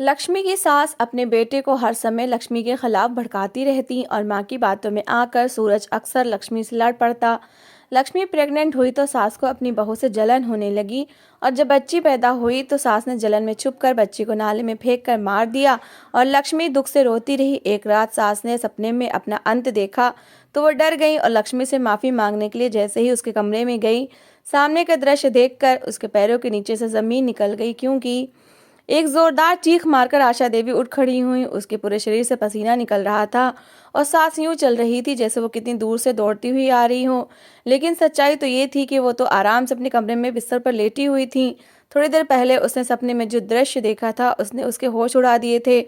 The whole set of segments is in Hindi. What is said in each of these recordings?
लक्ष्मी की सास अपने बेटे को हर समय लक्ष्मी के खिलाफ भड़काती रहती और माँ की बातों में आकर सूरज अक्सर लक्ष्मी से लड़ पड़ता। लक्ष्मी प्रेग्नेंट हुई तो सास को अपनी बहू से जलन होने लगी और जब बच्ची पैदा हुई तो सास ने जलन में छुपकर बच्ची को नाले में फेंक कर मार दिया और लक्ष्मी दुख से रोती रही। एक रात सास ने सपने में अपना अंत देखा तो वो डर गई और लक्ष्मी से माफ़ी मांगने के लिए जैसे ही उसके कमरे में गई, सामने का दृश्य देखकर उसके पैरों के नीचे से ज़मीन निकल गई, क्योंकि एक जोरदार चीख मारकर आशा देवी उठ खड़ी हुई। उसके पूरे शरीर से पसीना निकल रहा था और सांस यूं चल रही थी जैसे वो कितनी दूर से दौड़ती हुई आ रही हो। लेकिन सच्चाई तो ये थी कि वो तो आराम से अपने कमरे में बिस्तर पर लेटी हुई थी। थोड़ी देर पहले उसने सपने में जो दृश्य देखा था उसने उसके होश उड़ा दिए थे।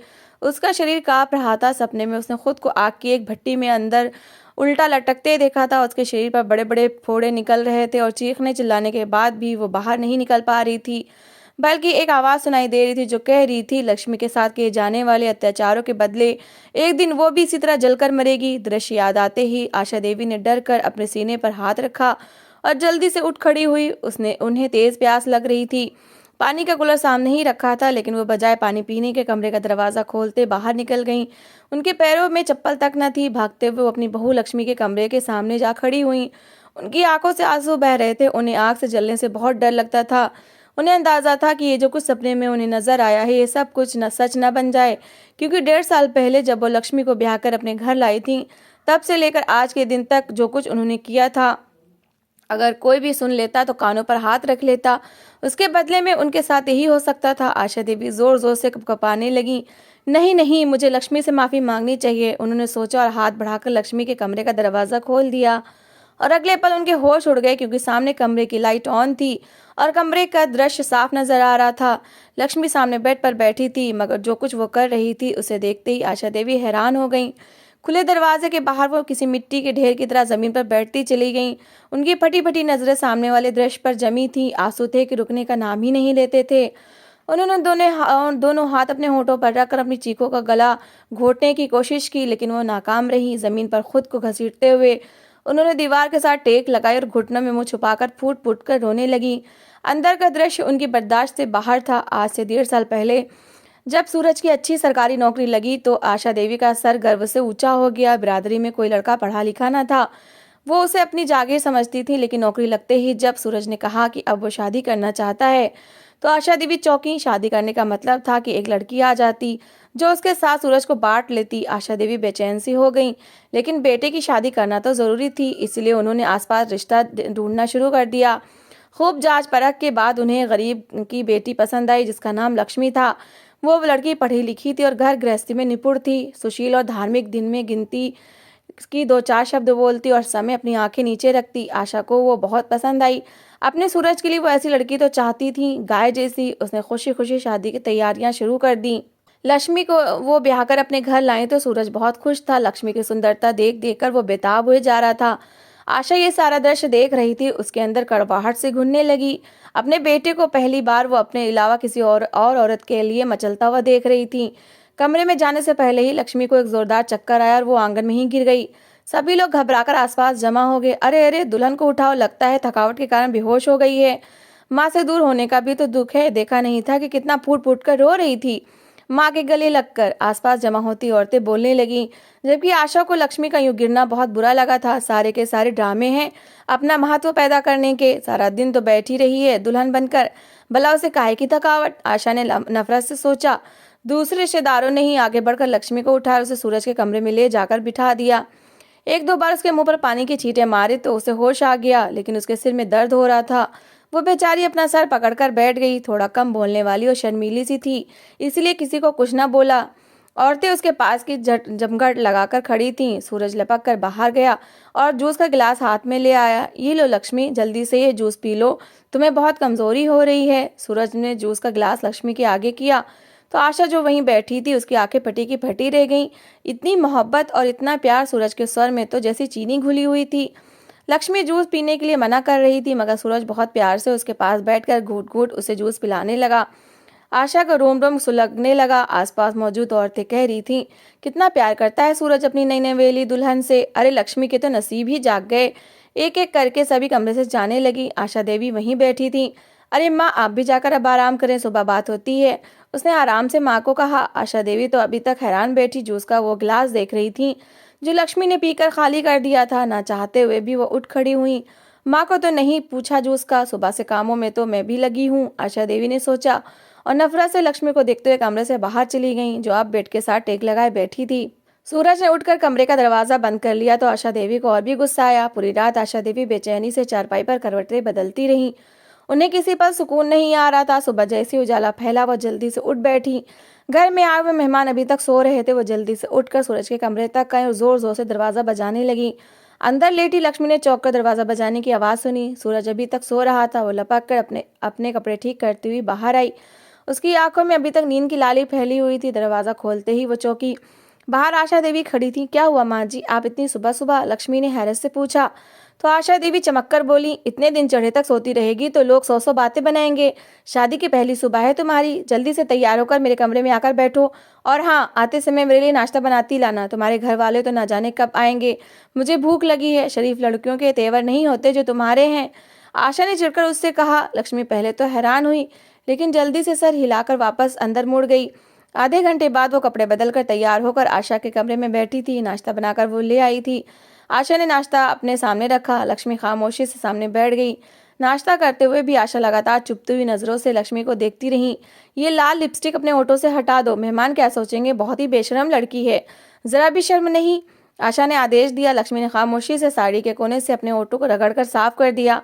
उसका शरीर कांप रहा था। सपने में उसने खुद को आग की एक भट्टी में अंदर उल्टा लटकते देखा था। उसके शरीर पर बड़े बड़े फोड़े निकल रहे थे और चीखने चिल्लाने के बाद भी वो बाहर नहीं निकल पा रही थी, बल्कि एक आवाज़ सुनाई दे रही थी जो कह रही थी लक्ष्मी के साथ किए जाने वाले अत्याचारों के बदले एक दिन वो भी इसी तरह जलकर मरेगी। दृश्य याद आते ही आशा देवी ने डर कर अपने सीने पर हाथ रखा और जल्दी से उठ खड़ी हुई। उसने उन्हें तेज प्यास लग रही थी। पानी का कूलर सामने ही रखा था, लेकिन वो बजाय पानी पीने के कमरे का दरवाज़ा खोलते बाहर निकल गईं। उनके पैरों में चप्पल तक न थी। भागते हुए वो अपनी बहू लक्ष्मी के कमरे के सामने जा खड़ी हुई। उनकी आंखों से आंसू बह रहे थे। उन्हें आग से जलने से बहुत डर लगता था। उन्हें अंदाजा था कि ये जो कुछ सपने में उन्हें नजर आया है ये सब कुछ न सच न बन जाए, क्योंकि 1.5 साल पहले जब वो लक्ष्मी को ब्याह कर अपने घर लाई थी तब से लेकर आज के दिन तक जो कुछ उन्होंने किया था, अगर कोई भी सुन लेता तो कानों पर हाथ रख लेता। उसके बदले में उनके साथ यही हो सकता था। आशा देवी जोर जोर से कपकपाने लगी। नहीं नहीं, मुझे लक्ष्मी से माफ़ी मांगनी चाहिए, उन्होंने सोचा और हाथ बढ़ाकर लक्ष्मी के कमरे का दरवाज़ा खोल दिया। और अगले पल उनके होश उड़ गए, क्योंकि सामने कमरे की लाइट ऑन थी और कमरे का दृश्य साफ नजर आ रहा था। लक्ष्मी सामने बेड पर बैठी थी, मगर जो कुछ वो कर रही थी उसे देखते ही आशा देवी हैरान हो गई। खुले दरवाजे के बाहर वो किसी मिट्टी के ढेर की तरह जमीन पर बैठती चली गईं। उनकी फटी फटी नजरें सामने वाले दृश्य पर जमी थी। आंसू थे कि रुकने का नाम ही नहीं लेते थे। उन्होंने दोनों हाथ अपने होठों पर रखकर अपनी चीखों का गला घोटने की कोशिश की, लेकिन वो नाकाम रही। जमीन पर खुद को घसीटते हुए उन्होंने दीवार के साथ टेक लगाई और घुटनों में मुंह छुपाकर फूट फूट कर रोने लगी। अंदर का दृश्य उनकी बर्दाश्त से बाहर था। आज से 1.5 साल पहले जब सूरज की अच्छी सरकारी नौकरी लगी तो आशा देवी का सर गर्व से ऊंचा हो गया। बिरादरी में कोई लड़का पढ़ा लिखा न था। वो उसे अपनी जागीर समझती थी, लेकिन नौकरी लगते ही जब सूरज ने कहा कि अब वो शादी करना चाहता है तो आशा देवी चौंकी। शादी करने का मतलब था कि एक लड़की आ जाती जो उसके साथ सूरज को बांट लेती। आशा देवी बेचैन सी हो गई, लेकिन बेटे की शादी करना तो ज़रूरी थी, इसलिए उन्होंने आसपास रिश्ता ढूंढना शुरू कर दिया। खूब जांच परख के बाद उन्हें गरीब की बेटी पसंद आई जिसका नाम लक्ष्मी था। वो लड़की पढ़ी लिखी थी और घर गृहस्थी में निपुण थी, सुशील और धार्मिक, दिन में गिनती की 2-4 शब्द बोलती और समय अपनी आंखें नीचे रखती। आशा को वो बहुत पसंद आई। अपने सूरज के लिए वो ऐसी लड़की तो चाहती थी, गाय जैसी। उसने खुशी खुशी शादी की तैयारियां शुरू कर दी। लक्ष्मी को वो ब्याह कर अपने घर लाए तो सूरज बहुत खुश था। लक्ष्मी की सुंदरता देख देख कर वो बेताब हुए जा रहा था। आशा ये सारा दृश्य देख रही थी। उसके अंदर कड़वाहट से घुलने लगी। अपने बेटे को पहली बार वो अपने अलावा किसी और औरत के लिए मचलता हुआ देख रही थी। कमरे में जाने से पहले ही लक्ष्मी को एक जोरदार चक्कर आया और वो आंगन में ही गिर गई। सभी लोग घबराकर आसपास जमा हो गए। अरे अरे, दुल्हन को उठाओ, लगता है थकावट के कारण बेहोश हो गई है। माँ से दूर होने का भी तो दुख है। देखा नहीं था कि कितना फूट फूट कर रो रही थी। माँ के गले लगकर आसपास जमा होती औरतें बोलने लगीं, जबकि आशा को लक्ष्मी का यूं गिरना बहुत बुरा लगा था। सारे के सारे ड्रामे हैं अपना महत्व पैदा करने के। सारा दिन तो बैठी रही है दुल्हन बनकर, भला उसे काहे की थकावट, आशा ने नफरत से सोचा। दूसरे रिश्तेदारों ने ही आगे बढ़कर लक्ष्मी को उठाकर उसे सूरज के कमरे में ले जाकर बिठा दिया। 1-2 बार उसके मुंह पर पानी की छींटे मारे तो उसे होश आ गया, लेकिन उसके सिर में दर्द हो रहा था। वो बेचारी अपना सर पकड़कर बैठ गई। थोड़ा कम बोलने वाली और शर्मीली सी थी, इसलिए किसी को कुछ न बोला। औरतें उसके पास की जमघट लगाकर खड़ी थीं। सूरज लपक कर बाहर गया और जूस का गिलास हाथ में ले आया। ये लो लक्ष्मी, जल्दी से ये जूस पी लो, तुम्हें बहुत कमजोरी हो रही है। सूरज ने जूस का गिलास लक्ष्मी के आगे किया तो आशा जो वहीं बैठी थी उसकी आंखें फटी की फटी रह गईं। इतनी मोहब्बत और इतना प्यार सूरज के स्वर में तो जैसी चीनी घुली हुई थी। लक्ष्मी जूस पीने के लिए मना कर रही थी, मगर सूरज बहुत प्यार से उसके पास बैठकर घूट घूट उसे जूस पिलाने लगा। आशा का रोम रोम सुलगने लगा। आसपास मौजूद औरतें कह रही थीं, कितना प्यार करता है सूरज अपनी नई नवेली दुल्हन से। अरे लक्ष्मी के तो नसीब ही जाग गए। एक एक करके सभी कमरे से जाने लगी। आशा देवी वहीं बैठी थी। अरे माँ, आप भी जाकर अब आराम करें, सुबह बात होती है। उसने आराम से माँ को कहा। आशा देवी तो अभी तक हैरान बैठी जूस का वो गिलास देख रही थी जो लक्ष्मी ने पीकर खाली कर दिया था। ना चाहते हुए भी वो उठ खड़ी हुई। माँ को तो नहीं पूछा जूस का, सुबह से कामों में तो मैं भी लगी हूँ, आशा देवी ने सोचा और नफरत से लक्ष्मी को देखते हुए कमरे से बाहर चली गई, जो अब बेड के साथ टेक लगाए बैठी थी। सूरज ने उठकर कमरे का दरवाजा बंद कर लिया तो आशा देवी को और भी गुस्सा आया। पूरी रात आशा देवी बेचैनी से चारपाई पर करवटें बदलती रही। उन्हें किसी पर सुकून नहीं आ रहा था। सुबह जैसे उजाला फैला वो जल्दी से उठ बैठी। घर में आए हुए मेहमान अभी तक सो रहे थे। वो जल्दी से उठकर सूरज के कमरे तक गए और जोर जोर से दरवाजा बजाने लगी। अंदर लेटी लक्ष्मी ने चौंक कर दरवाजा बजाने की आवाज़ सुनी। सूरज अभी तक सो रहा था। वो लपक कर अपने अपने कपड़े ठीक करती हुई बाहर आई। उसकी आंखों में अभी तक नींद की लाली फैली हुई थी। दरवाज़ा खोलते ही वो चौंकी। बाहर आशा देवी खड़ी थी। क्या हुआ माँ जी, आप इतनी सुबह सुबह, लक्ष्मी ने हैरत से पूछा। तो आशा देवी चमककर बोली, इतने दिन चढ़े तक सोती रहेगी तो लोग सौ सौ बातें बनाएंगे। शादी की पहली सुबह है तुम्हारी, जल्दी से तैयार होकर मेरे कमरे में आकर बैठो। और हाँ, आते समय मेरे लिए नाश्ता बनाती लाना। तुम्हारे घर वाले तो ना जाने कब आएंगे, मुझे भूख लगी है। शरीफ लड़कियों के तेवर नहीं होते जो तुम्हारे हैं, आशा ने चिढ़कर उससे कहा। लक्ष्मी पहले तो हैरान हुई, लेकिन जल्दी से सर हिलाकर वापस अंदर मुड़ गई। आधे घंटे बाद वो कपड़े बदलकर तैयार होकर आशा के कमरे में बैठी थी। नाश्ता बनाकर वो ले आई थी। आशा ने नाश्ता अपने सामने रखा। लक्ष्मी खामोशी से सामने बैठ गई। नाश्ता करते हुए भी आशा लगातार चुभती हुई नजरों से लक्ष्मी को देखती रही। ये लाल लिपस्टिक अपने होठों से हटा दो, मेहमान क्या सोचेंगे, बहुत ही बेशर्म लड़की है, जरा भी शर्म नहीं, आशा ने आदेश दिया। लक्ष्मी ने खामोशी से साड़ी के कोने से अपने होठों को रगड़कर साफ कर दिया।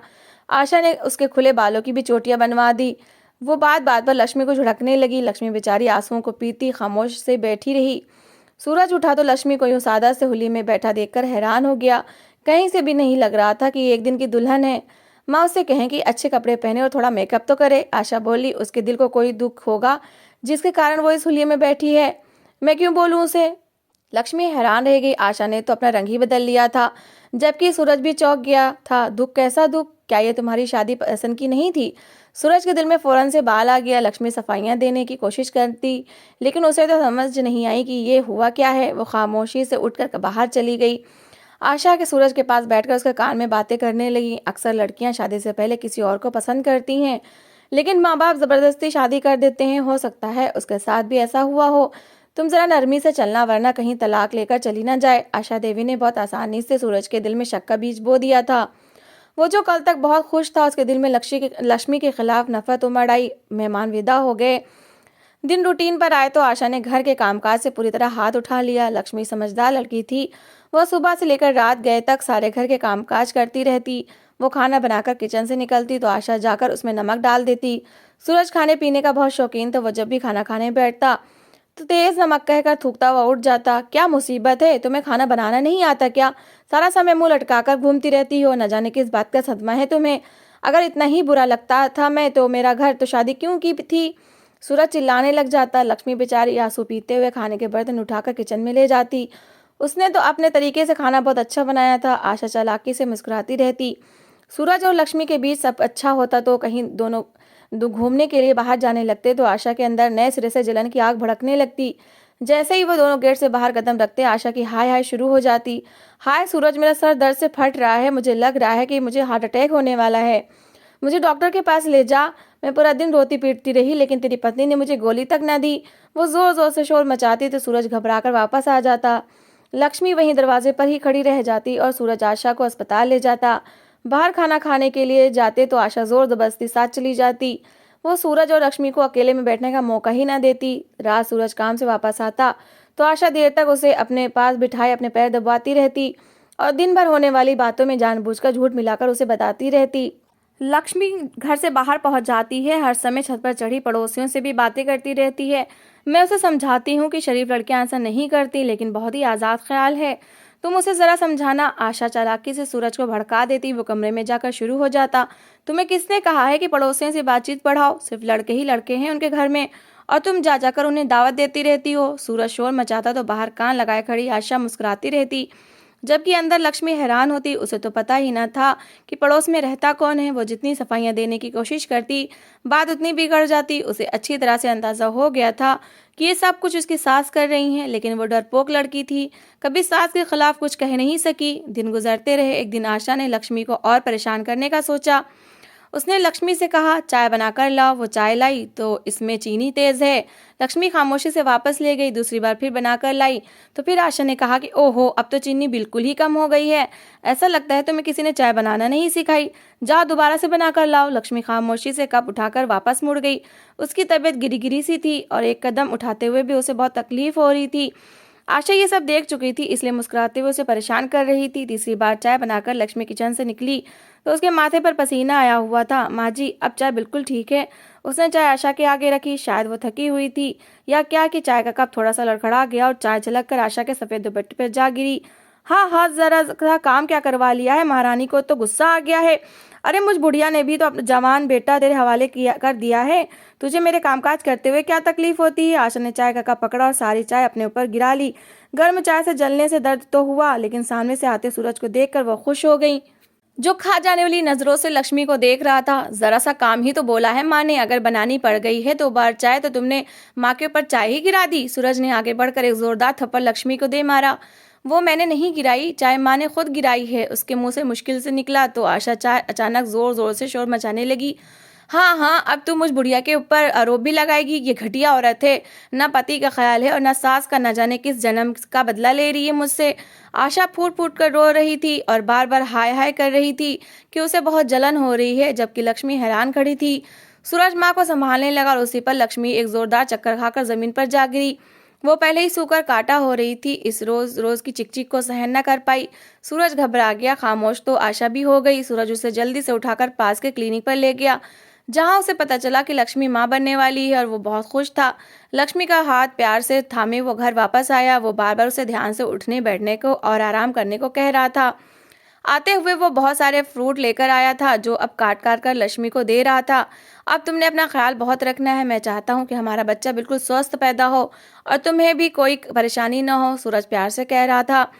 आशा ने उसके खुले बालों की भी चोटियां बनवा दी। वो बात बात पर लक्ष्मी को झुड़कने लगी। लक्ष्मी बेचारी आंसुओं को पीती खामोश से बैठी रही। सूरज उठा तो लक्ष्मी को यूं सादा से हुली में बैठा देखकर हैरान हो गया। कहीं से भी नहीं लग रहा था कि एक दिन की दुल्हन है। माँ उससे कहें कि अच्छे कपड़े पहने और थोड़ा मेकअप तो करे, आशा बोली। उसके दिल को कोई दुख होगा जिसके कारण वो इस हुलिये में बैठी है, मैं क्यों बोलूँ उसे। लक्ष्मी हैरान रह गई। आशा ने तो अपना रंग ही बदल लिया था, जबकि सूरज भी चौंक गया था। दुख, कैसा दुख, क्या ये तुम्हारी शादी पसंद की नहीं थी। सूरज के दिल में फौरन से बाल आ गया। लक्ष्मी सफाइयाँ देने की कोशिश करती, लेकिन उसे तो समझ नहीं आई कि ये हुआ क्या है। वो खामोशी से उठकर बाहर चली गई। आशा के सूरज के पास बैठकर उसके कान में बातें करने लगी। अक्सर लड़कियां शादी से पहले किसी और को पसंद करती हैं, लेकिन माँ बाप जबरदस्ती शादी कर देते हैं। हो सकता है उसके साथ भी ऐसा हुआ हो। तुम जरा नरमी से चलना, वरना कहीं तलाक लेकर चली ना जाए। आशा देवी ने बहुत आसानी से सूरज के दिल में शक का बीज बो दिया था। वो जो कल तक बहुत खुश था, उसके दिल में लक्ष्मी के खिलाफ नफरत उमड़ आई। मेहमान विदा हो गए। दिन रूटीन पर आए तो आशा ने घर के कामकाज से पूरी तरह हाथ उठा लिया। लक्ष्मी समझदार लड़की थी। वह सुबह से लेकर रात गए तक सारे घर के कामकाज करती रहती। वो खाना बनाकर किचन से निकलती तो आशा जाकर उसमें नमक डाल देती। सूरज खाने पीने का बहुत शौकीन था। वो जब भी खाना खाने बैठता तो तेज नमक कहकर थूकता हुआ उठ जाता। क्या मुसीबत है, तुम्हें खाना बनाना नहीं आता क्या? सारा समय मुंह लटकाकर घूमती रहती हो, न जाने किस बात का सदमा है तुम्हें। अगर इतना ही बुरा लगता था मैं तो मेरा घर तो शादी क्यों की थी। सूरज चिल्लाने लग जाता। लक्ष्मी बेचारी आंसू पीते हुए खाने के बर्तन उठाकर किचन में ले जाती। उसने तो अपने तरीके से खाना बहुत अच्छा बनाया था। आशा चालाकी से मुस्कुराती रहती। सूरज और लक्ष्मी के बीच सब अच्छा होता तो कहीं दोनों घूमने के लिए बाहर जाने लगते तो आशा के अंदर नए सिरे से जलन की आग भड़कने लगती। जैसे ही वो दोनों गेट से बाहर कदम रखते आशा की हाय हाय शुरू हो जाती। हाय सूरज, मेरा सर दर्द से फट रहा है, मुझे लग रहा है कि मुझे हार्ट अटैक होने वाला है, मुझे डॉक्टर के पास ले जा। मैं पूरा दिन रोती पीटती रही, लेकिन तेरी पत्नी ने मुझे गोली तक ना दी। वो जोर जोर से शोर मचाती तो सूरज घबराकर वापस आ जाता। लक्ष्मी वहीं दरवाजे पर ही खड़ी रह जाती और सूरज आशा को अस्पताल ले जाता। बाहर खाना खाने के लिए जाते तो आशा जोर जबरदस्ती साथ चली जाती। वो सूरज और लक्ष्मी को अकेले में बैठने का मौका ही ना देती। रात सूरज काम से वापस आता तो आशा देर तक उसे अपने पास बिठाए अपने पैर दबाती रहती और दिन भर होने वाली बातों में जानबूझकर झूठ मिलाकर उसे बताती रहती। लक्ष्मी घर से बाहर पहुंच जाती है। हर समय छत पर चढ़ी पड़ोसियों से भी बातें करती रहती है। मैं उसे समझाती हूँ कि शरीफ लड़कियां ऐसा नहीं करती, लेकिन बहुत ही आज़ाद ख्याल है, तुम उसे ज़रा समझाना। आशा चालाकी से सूरज को भड़का देती। वो कमरे में जाकर शुरू हो जाता। तुम्हें किसने कहा है कि पड़ोसियों से बातचीत बढ़ाओ? सिर्फ लड़के ही लड़के हैं उनके घर में और तुम जा जाकर उन्हें दावत देती रहती हो। सूरज शोर मचाता तो बाहर कान लगाए खड़ी आशा मुस्कुराती रहती, जबकि अंदर लक्ष्मी हैरान होती। उसे तो पता ही न था कि पड़ोस में रहता कौन है। वो जितनी सफाइयाँ देने की कोशिश करती बात उतनी बिगड़ जाती। उसे अच्छी तरह से अंदाजा हो गया था कि ये सब कुछ उसकी सास कर रही हैं, लेकिन वो डरपोक लड़की थी, कभी सास के खिलाफ कुछ कह नहीं सकी। दिन गुजरते रहे। एक दिन आशा ने लक्ष्मी को और परेशान करने का सोचा। उसने लक्ष्मी से कहा, चाय बनाकर लाओ। वो चाय लाई तो इसमें चीनी तेज है। लक्ष्मी खामोशी से वापस ले गई। दूसरी बार फिर बनाकर लाई तो फिर आशा ने कहा कि ओहो, अब तो चीनी बिल्कुल ही कम हो गई है। ऐसा लगता है तुम्हें किसी ने चाय बनाना नहीं सिखाई। जाओ दोबारा से बनाकर लाओ। लक्ष्मी खामोशी से कप उठाकर वापस मुड़ गई। उसकी तबीयत गिरी गिरी सी थी और एक कदम उठाते हुए भी उसे बहुत तकलीफ हो रही थी। आशा ये सब देख चुकी थी, इसलिए मुस्कुराते हुए उसे परेशान कर रही थी। तीसरी बार चाय बनाकर लक्ष्मी किचन से निकली तो उसके माथे पर पसीना आया हुआ था। माँ जी, अब चाय बिल्कुल ठीक है। उसने चाय आशा के आगे रखी। शायद वो थकी हुई थी या क्या कि चाय का कप थोड़ा सा लड़खड़ा गया और चाय छलक कर आशा के सफेद दुपट्टे पर जा गिरी। हाँ हाँ, जरा सा काम क्या करवा लिया है, महारानी को तो गुस्सा आ गया है। अरे मुझ बुढ़िया ने भी तो अपना जवान बेटा तेरे हवाले किया कर दिया है। तुझे मेरे कामकाज करते हुए क्या तकलीफ होती है। आशा ने चाय का कप पकड़ा और सारी चाय अपने ऊपर गिरा ली। गर्म चाय से जलने से दर्द तो हुआ, लेकिन सामने से आते सूरज को देखकर वो खुश हो गई, जो खा जाने वाली नजरों से लक्ष्मी को देख रहा था। जरा सा काम ही तो बोला है माँ ने, अगर बनानी पड़ गई है 2 बार चाय तो तुमने माँ के ऊपर चाय ही गिरा दी। सूरज ने आगे बढ़कर एक जोरदार थप्पड़ लक्ष्मी को दे मारा। वो मैंने नहीं गिराई, चाय माँ ने खुद गिराई है। उसके मुंह से मुश्किल से निकला तो आशा चाय अचानक जोर जोर से शोर मचाने लगी। हाँ हाँ, अब तू मुझ बुढ़िया के ऊपर आरोप भी लगाएगी। ये घटिया औरत है, ना पति का ख्याल है और ना सास का, न जाने किस जन्म का बदला ले रही है मुझसे। आशा फूट फूट कर रो रही थी और बार बार हाय हाय कर रही थी कि उसे बहुत जलन हो रही है, जबकि लक्ष्मी हैरान खड़ी थी। सूरज माँ को संभालने लगा और उसी पर लक्ष्मी एक जोरदार चक्कर खाकर जमीन पर जा गिरी। वो पहले ही सूकर काटा हो रही थी, इस रोज रोज की चिकचिक को सहन न कर पाई। सूरज घबरा गया। खामोश तो आशा भी हो गई। सूरज उसे जल्दी से उठाकर पास के क्लिनिक पर ले गया, जहां उसे पता चला कि लक्ष्मी मां बनने वाली है, और वो बहुत खुश था। लक्ष्मी का हाथ प्यार से थामे वो घर वापस आया। वो बार बार उसे ध्यान से उठने बैठने को और आराम करने को कह रहा था। आते हुए वो बहुत सारे फ्रूट लेकर आया था, जो अब काट काट कर लक्ष्मी को दे रहा था। अब तुमने अपना ख्याल बहुत रखना है। मैं चाहता हूँ कि हमारा बच्चा बिल्कुल स्वस्थ पैदा हो और तुम्हें भी कोई परेशानी न हो, सूरज प्यार से कह रहा था।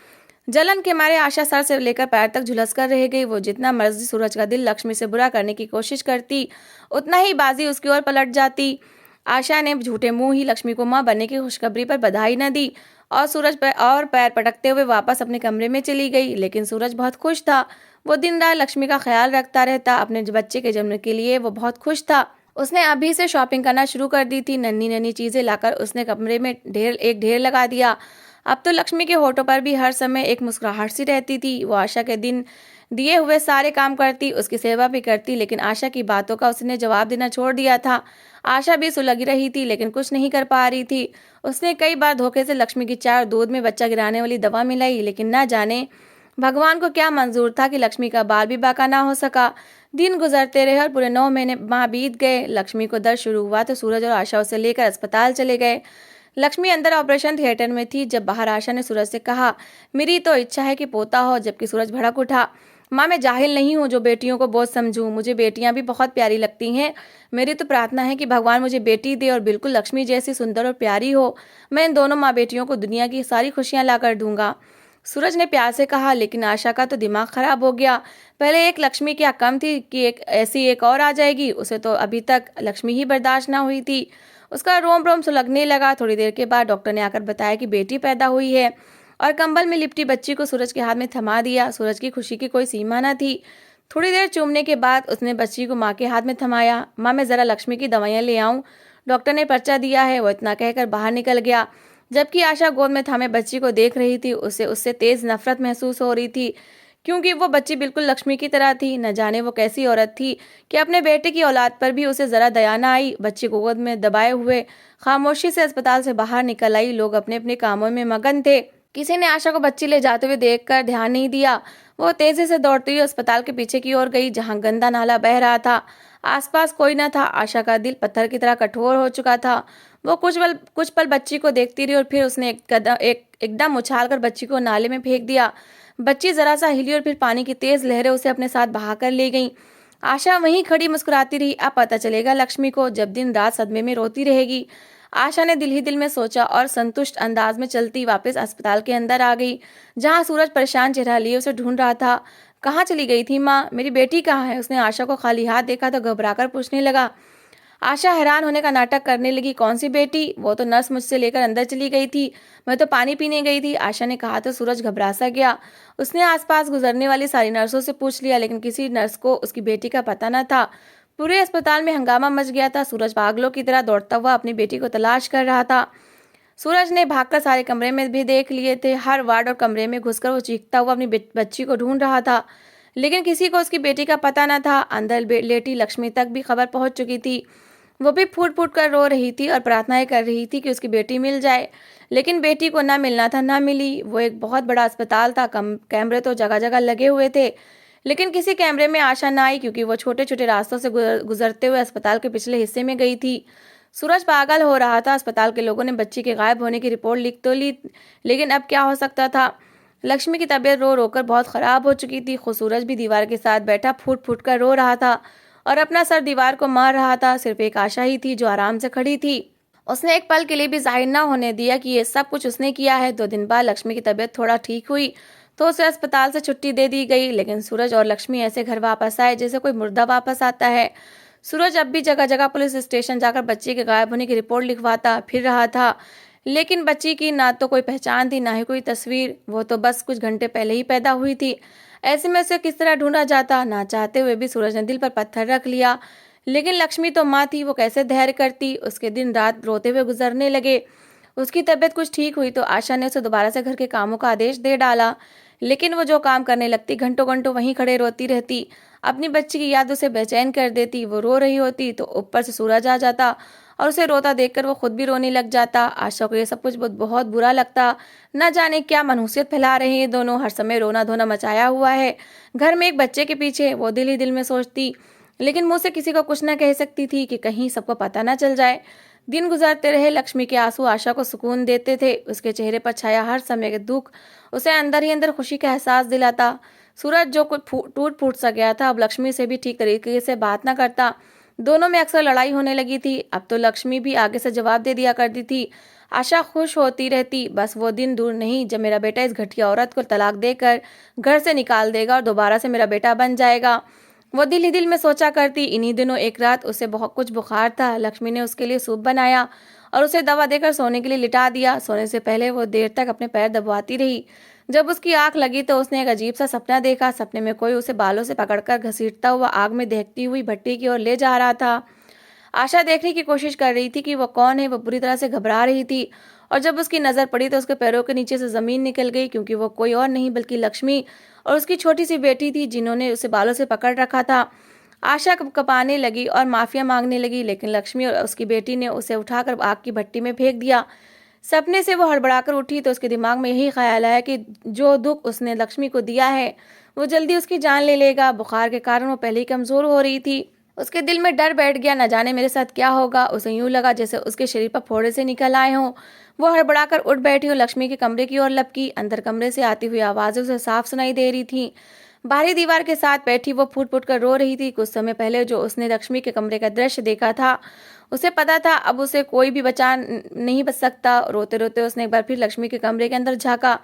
जलन के मारे आशा सर से लेकर पैर तक झुलस कर रह गई। वो जितना मर्जी सूरज का दिल लक्ष्मी से बुरा करने की कोशिश करती, उतना ही बाजी उसकी ओर पलट जाती। आशा ने झूठे मुंह ही लक्ष्मी को मां बनने की खुशखबरी पर बधाई न दी और सूरज पर और पैर पटकते हुए वापस अपने कमरे में चली गई। लेकिन सूरज बहुत खुश था। वो दिन रात लक्ष्मी का ख्याल रखता रहता। अपने बच्चे के जन्म के लिए वो बहुत खुश था। उसने अभी से शॉपिंग करना शुरू कर दी थी। नन्ही नन्ही चीजें लाकर उसने कमरे में ढेर लगा दिया। अब तो लक्ष्मी के होठों पर भी हर समय एक मुस्कुराहट सी रहती थी। वो आशा के दिन दिए हुए सारे काम करती, उसकी सेवा भी करती, लेकिन आशा की बातों का उसने जवाब देना छोड़ दिया था। आशा भी सुलग रही थी, लेकिन कुछ नहीं कर पा रही थी। उसने कई बार धोखे से लक्ष्मी की चाय और दूध में बच्चा गिराने वाली दवा मिलाई, लेकिन न जाने भगवान को क्या मंजूर था कि लक्ष्मी का बाल भी बाका ना हो सका। दिन गुजरते रहे और पूरे 9 माह बीत गए। लक्ष्मी को दर्द शुरू हुआ तो सूरज और आशा उसे लेकर अस्पताल चले गए। लक्ष्मी अंदर ऑपरेशन थिएटर में थी जब बाहर आशा ने सूरज से कहा, मेरी तो इच्छा है कि पोता हो। जबकि सूरज भड़क उठा, माँ मैं जाहिल नहीं हूँ जो बेटियों को बोझ समझूं। मुझे बेटियां भी बहुत प्यारी लगती हैं। मेरी तो प्रार्थना है कि भगवान मुझे बेटी दे और बिल्कुल लक्ष्मी जैसी सुंदर और प्यारी हो। मैं इन दोनों माँ बेटियों को दुनिया की सारी खुशियां ला कर दूंगा। सूरज ने प्यार से कहा, लेकिन आशा का तो दिमाग खराब हो गया। पहले एक लक्ष्मी क्या कम थी कि एक और आ जाएगी। उसे तो अभी तक लक्ष्मी ही बर्दाश्त ना हुई थी। उसका रोम रोम सुलगने लगा। थोड़ी देर के बाद डॉक्टर ने आकर बताया कि बेटी पैदा हुई है और कंबल में लिपटी बच्ची को सूरज के हाथ में थमा दिया। सूरज की खुशी की कोई सीमा न थी। थोड़ी देर चूमने के बाद उसने बच्ची को माँ के हाथ में थमाया। माँ मैं जरा लक्ष्मी की दवाइयाँ ले आऊँ, डॉक्टर ने पर्चा दिया है। वो इतना कहकर बाहर निकल गया। जबकि आशा गोद में थामे बच्ची को देख रही थी, उसे उससे तेज नफरत महसूस हो रही थी, क्योंकि वो बच्ची बिल्कुल लक्ष्मी की तरह थी। न जाने वो कैसी औरत थी कि अपने बेटे की औलाद पर भी उसे जरा दया न आई। बच्ची को गोद में दबाए हुए खामोशी से अस्पताल से बाहर निकल आई। लोग अपने अपने कामों में मगन थे। किसी ने आशा को बच्ची ले जाते हुए देखकर ध्यान नहीं दिया। वो तेजी से दौड़ती हुई अस्पताल के पीछे की ओर गई, जहां गंदा नाला बह रहा था। आसपास कोई न था। आशा का दिल पत्थर की तरह कठोर हो चुका था। वो कुछ पल बच्ची को देखती रही और फिर उसने एकदम उछाल कर बच्ची को नाले में फेंक दिया। बच्ची जरा सा हिली और फिर पानी की तेज लहरें उसे अपने साथ बहा कर ले गईं। आशा वहीं खड़ी मुस्कुराती रही। अब पता चलेगा लक्ष्मी को, जब दिन रात सदमे में रोती रहेगी। आशा ने दिल ही दिल में सोचा और संतुष्ट अंदाज में चलती वापस अस्पताल के अंदर आ गई, जहां सूरज परेशान चेहरा लिए उसे ढूंढ रहा था। कहाँ चली गई थी माँ? मेरी बेटी कहाँ है? उसने आशा को खाली हाथ देखा तो घबराकर पूछने लगा। आशा हैरान होने का नाटक करने लगी। कौन सी बेटी? वो तो नर्स मुझसे लेकर अंदर चली गई थी, मैं तो पानी पीने गई थी, आशा ने कहा तो सूरज घबरा सा गया। उसने आसपास गुजरने वाली सारी नर्सों से पूछ लिया, लेकिन किसी नर्स को उसकी बेटी का पता न था। पूरे अस्पताल में हंगामा मच गया था। सूरज पागलों की तरह दौड़ता हुआ अपनी बेटी को तलाश कर रहा था। सूरज ने भागकर सारे कमरे में भी देख लिए थे। हर वार्ड और कमरे में घुसकर वो चीखता हुआ अपनी बच्ची को ढूंढ रहा था, लेकिन किसी को उसकी बेटी का पता न था। अंदर लेटी लक्ष्मी तक भी खबर पहुंच चुकी थी। वो भी फूट फूट कर रो रही थी और प्रार्थनाएं कर रही थी कि उसकी बेटी मिल जाए, लेकिन बेटी को ना मिलना था ना मिली। वो एक बहुत बड़ा अस्पताल था, कैमरे तो जगह जगह लगे हुए थे, लेकिन किसी कैमरे में आशा ना आई, क्योंकि वो छोटे छोटे रास्तों से गुजरते हुए अस्पताल के पिछले हिस्से में गई थी। सूरज पागल हो रहा था। अस्पताल के लोगों ने बच्ची के गायब होने की रिपोर्ट लिख तो ली, लेकिन अब क्या हो सकता था। लक्ष्मी की तबीयत रो रोकर बहुत खराब हो चुकी थी। खुद सूरज भी दीवार के साथ बैठा फूट फूट कर रो रहा था और अपना सर दीवार को मार रहा था। सिर्फ एक आशा ही थी जो आराम से खड़ी थी। उसने एक पल के लिए भी जाहिर न होने दिया कि ये सब कुछ उसने किया है। 2 दिन बाद लक्ष्मी की तबीयत थोड़ा ठीक हुई तो उसे अस्पताल से छुट्टी दे दी गई, लेकिन सूरज और लक्ष्मी ऐसे घर वापस आए जैसे कोई मुर्दा वापस आता है। सूरज अब भी जगह जगह पुलिस स्टेशन जाकर बच्ची के गायब होने की रिपोर्ट लिखवाता फिर रहा था, लेकिन बच्ची की ना तो कोई पहचान थी ना ही कोई तस्वीर। वो तो बस कुछ घंटे पहले ही पैदा हुई थी। ऐसे में उसे किस तरह ढूंढा जाता? ना चाहते हुए भी सूरज ने दिल पर पत्थर रख लिया, लेकिन लक्ष्मी तो माँ थी, वो कैसे धैर्य करती। उसके दिन रात रोते हुए गुजरने लगे। उसकी तबीयत कुछ ठीक हुई तो आशा ने उसे दोबारा से घर के कामों का आदेश दे डाला, लेकिन वो जो काम करने लगती घंटों घंटों वहीं खड़े रोती रहती। अपनी बच्ची की याद उसे बेचैन कर देती। वो रो रही होती तो ऊपर से सूरज आ जाता और उसे रोता देखकर वो खुद भी रोने लग जाता। आशा को ये सब कुछ बहुत बहुत बुरा लगता। न जाने क्या मनहूसियत फैला रहे हैं ये दोनों, हर समय रोना धोना मचाया हुआ है घर में एक बच्चे के पीछे। वो दिल ही दिल में सोचती, लेकिन मुंह से किसी को कुछ न कह सकती थी कि कहीं सबको पता न चल जाए। दिन गुजरते रहे। लक्ष्मी के आंसू आशा को सुकून देते थे। उसके चेहरे पर छाया हर समय के दुख उसे अंदर ही अंदर खुशी का एहसास दिलाता। सूरज जो कुछ टूट फूट सा गया था, अब लक्ष्मी से भी ठीक तरीके से बात न करता। दोनों में अक्सर लड़ाई होने लगी थी। अब तो लक्ष्मी भी आगे से जवाब दे दिया करती थी। आशा खुश होती रहती, बस वो दिन दूर नहीं जब मेरा बेटा इस घटिया औरत को तलाक देकर घर से निकाल देगा और दोबारा से मेरा बेटा बन जाएगा। वो दिल ही दिल में सोचा करती। इन्हीं दिनों एक रात उसे बहुत कुछ बुखार था। लक्ष्मी ने उसके लिए सूप बनाया और उसे दवा देकर सोने के लिए लिटा दिया। सोने से पहले वो देर तक अपने पैर दबाती रही। जब उसकी आंख लगी तो उसने एक अजीब सा सपना देखा। सपने में कोई उसे बालों से पकड़कर घसीटता हुआ आग में दहकती हुई भट्टी की ओर ले जा रहा था। आशा देखने की कोशिश कर रही थी कि वो कौन है। वो बुरी तरह से घबरा रही थी और जब उसकी नजर पड़ी तो उसके पैरों के नीचे से जमीन निकल गई, क्योंकि वो कोई और नहीं बल्कि लक्ष्मी और उसकी छोटी सी बेटी थी जिन्होंने उसे बालों से पकड़ रखा था। आशा कपाने लगी और माफिया मांगने लगी, लेकिन लक्ष्मी और उसकी बेटी ने उसे उठाकर आग की भट्टी में फेंक दिया। सपने से वो हड़बड़ाकर उठी तो उसके दिमाग में यही ख्याल आया कि जो दुख उसने लक्ष्मी को दिया है वो जल्दी उसकी जान ले लेगा। बुखार के कारण वो पहले ही कमजोर हो रही थी। उसके दिल में डर बैठ गया, न जाने मेरे साथ क्या होगा। उसे यूं लगा जैसे उसके शरीर पर फोड़े से निकल आए हों। वो हड़बड़ाकर उठ बैठी और लक्ष्मी के कमरे की ओर लपकी। अंदर कमरे से आती हुई आवाजें उसे साफ सुनाई दे रही थी। बाहरी दीवार के साथ बैठी वो फूट फूट कर रो रही थी। कुछ समय पहले जो उसने लक्ष्मी के कमरे का दृश्य देखा था, उसे पता था अब उसे कोई भी नहीं बच सकता। रोते रोते उसने एक बार फिर लक्ष्मी के कमरे के अंदर झांका,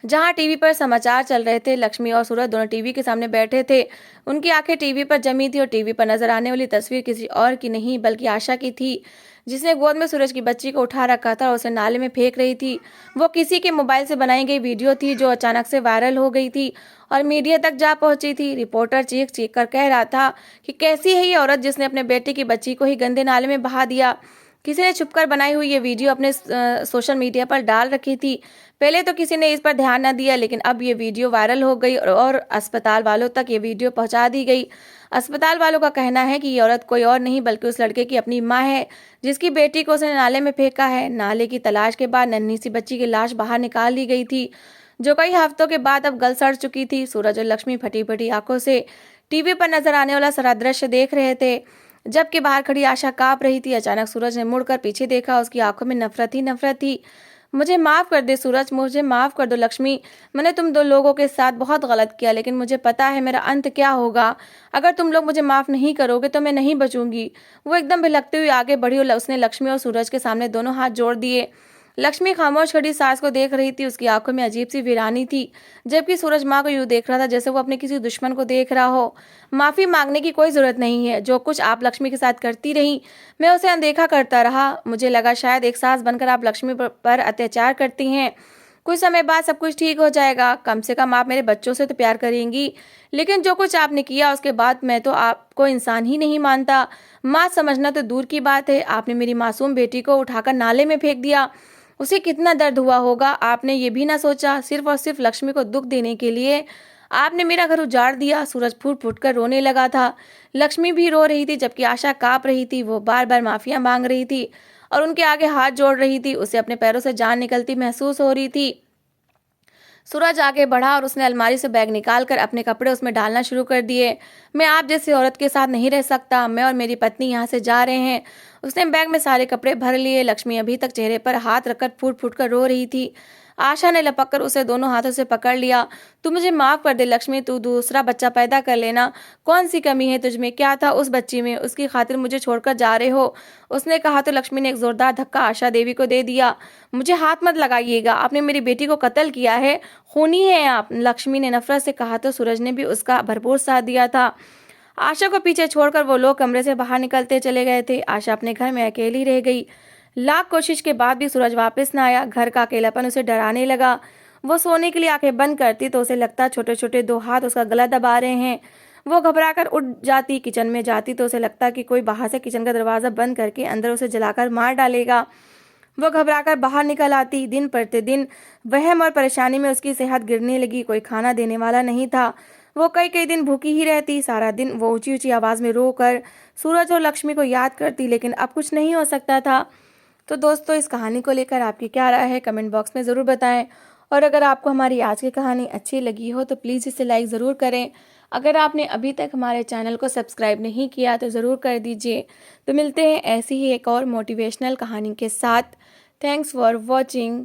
जहां टीवी पर समाचार चल रहे थे। लक्ष्मी और सूरज दोनों टीवी के सामने बैठे थे। उनकी आंखें टीवी पर जमी थी और टीवी पर नजर आने वाली तस्वीर किसी और की नहीं बल्कि आशा की थी, जिसने गोद में सूरज की बच्ची को उठा रखा था और उसे नाले में फेंक रही थी। वो किसी के मोबाइल से बनाई गई वीडियो थी जो अचानक से वायरल हो गई थी और मीडिया तक जा पहुंची थी। रिपोर्टर चीख चीख कर कह रहा था कि कैसी है ये औरत जिसने अपने बेटे की बच्ची को ही गंदे नाले में बहा दिया। किसी ने छुपकर बनाई हुई ये वीडियो अपने सोशल मीडिया पर डाल रखी थी। पहले तो किसी ने इस पर ध्यान न दिया, लेकिन अब ये वीडियो वायरल हो गई और अस्पताल वालों तक ये वीडियो पहुंचा दी गई। अस्पताल वालों का कहना है कि ये औरत कोई और नहीं बल्कि उस लड़के की अपनी माँ है, जिसकी बेटी को उसने नाले में फेंका है। नाले की तलाश के बाद नन्ही सी बच्ची की लाश बाहर निकाल ली गई थी, जो कई हफ्तों के बाद अब गल सड़ चुकी थी। सूरज और लक्ष्मी फटी फटी आंखों से टीवी पर नजर आने वाला सारा दृश्य देख रहे थे, जबकि बाहर खड़ी आशा कांप रही थी। अचानक सूरज ने मुड़कर पीछे देखा। उसकी आंखों में नफरत ही नफरत थी। मुझे माफ कर दे सूरज, मुझे माफ कर दो लक्ष्मी। मैंने तुम दो लोगों के साथ बहुत गलत किया, लेकिन मुझे पता है मेरा अंत क्या होगा। अगर तुम लोग मुझे माफ नहीं करोगे तो मैं नहीं बचूंगी। वो एकदम भिलकती हुई आगे बढ़ी और उसने लक्ष्मी और सूरज के सामने दोनों हाथ जोड़ दिए। लक्ष्मी खामोश खड़ी सास को देख रही थी। उसकी आंखों में अजीब सी वीरानी थी, जबकि सूरज माँ को यूं देख रहा था जैसे वो अपने किसी दुश्मन को देख रहा हो। माफी मांगने की कोई जरूरत नहीं है। जो कुछ आप लक्ष्मी के साथ करती रही, मैं उसे अनदेखा करता रहा। मुझे लगा शायद एक सास बनकर आप लक्ष्मी पर अत्याचार करती हैं। कुछ समय बाद सब कुछ ठीक हो जाएगा। कम से कम आप मेरे बच्चों से तो प्यार करेंगी। लेकिन जो कुछ आपने किया उसके बाद मैं तो आपको इंसान ही नहीं मानता। माँ समझना तो दूर की बात है, आपने मेरी मासूम बेटी को उठाकर नाले में फेंक दिया। उसे कितना दर्द हुआ होगा, आपने ये भी ना सोचा। सिर्फ और सिर्फ लक्ष्मी को दुख देने के लिए आपने मेरा घर उजाड़ दिया। सूरज फूट फूट कर रोने लगा था। लक्ष्मी भी रो रही थी, जबकि आशा कांप रही थी। वो बार बार माफिया मांग रही थी और उनके आगे हाथ जोड़ रही थी। उसे अपने पैरों से जान निकलती महसूस हो रही थी। सूरज आगे बढ़ा और उसने अलमारी से बैग निकालकर अपने कपड़े उसमें डालना शुरू कर दिए। मैं आप जैसी औरत के साथ नहीं रह सकता। मैं और मेरी पत्नी यहाँ से जा रहे हैं। उसने बैग में सारे कपड़े भर लिए। लक्ष्मी अभी तक चेहरे पर हाथ रखकर फूट फूट कर रो रही थी। आशा ने लपक कर उसे दोनों हाथों से पकड़ लिया। तू मुझे माफ कर दे लक्ष्मी, तू दूसरा बच्चा पैदा कर लेना। कौन सी कमी है तुझमें? क्या था उस बच्ची में? उसकी खातिर मुझे छोड़कर जा रहे हो? उसने कहा तो लक्ष्मी ने एक जोरदार धक्का आशा देवी को दे दिया। मुझे हाथ मत लगाइएगा, आपने मेरी बेटी को कत्ल किया है, खूनी है आप, लक्ष्मी ने नफरत से कहा तो सूरज ने भी उसका भरपूर साथ दिया था। आशा को पीछे छोड़कर वो लोग कमरे से बाहर निकलते चले गए थे। आशा अपने घर में अकेली रह गई। लाख कोशिश के बाद भी सूरज वापस न आया। घर का अकेलापन उसे डराने लगा। वो सोने के लिए आंखें बंद करती तो उसे लगता छोटे छोटे दो हाथ उसका गला दबा रहे हैं। वो घबराकर उठ जाती। किचन में जाती तो उसे लगता कि कोई बाहर से किचन का दरवाजा बंद करके अंदर उसे जलाकर मार डालेगा। वो घबराकर बाहर निकल आती। दिन प्रतिदिन वहम और परेशानी में उसकी सेहत गिरने लगी। कोई खाना देने वाला नहीं था। वो कई कई दिन भूखी ही रहती। सारा दिन वो ऊंची ऊंची आवाज में रोकर सूरज और लक्ष्मी को याद करती, लेकिन अब कुछ नहीं हो सकता था। तो दोस्तों, इस कहानी को लेकर आपकी क्या राय है, कमेंट बॉक्स में ज़रूर बताएं। और अगर आपको हमारी आज की कहानी अच्छी लगी हो तो प्लीज़ इसे लाइक ज़रूर करें। अगर आपने अभी तक हमारे चैनल को सब्सक्राइब नहीं किया तो ज़रूर कर दीजिए। तो मिलते हैं ऐसी ही एक और मोटिवेशनल कहानी के साथ। Thanks for watching.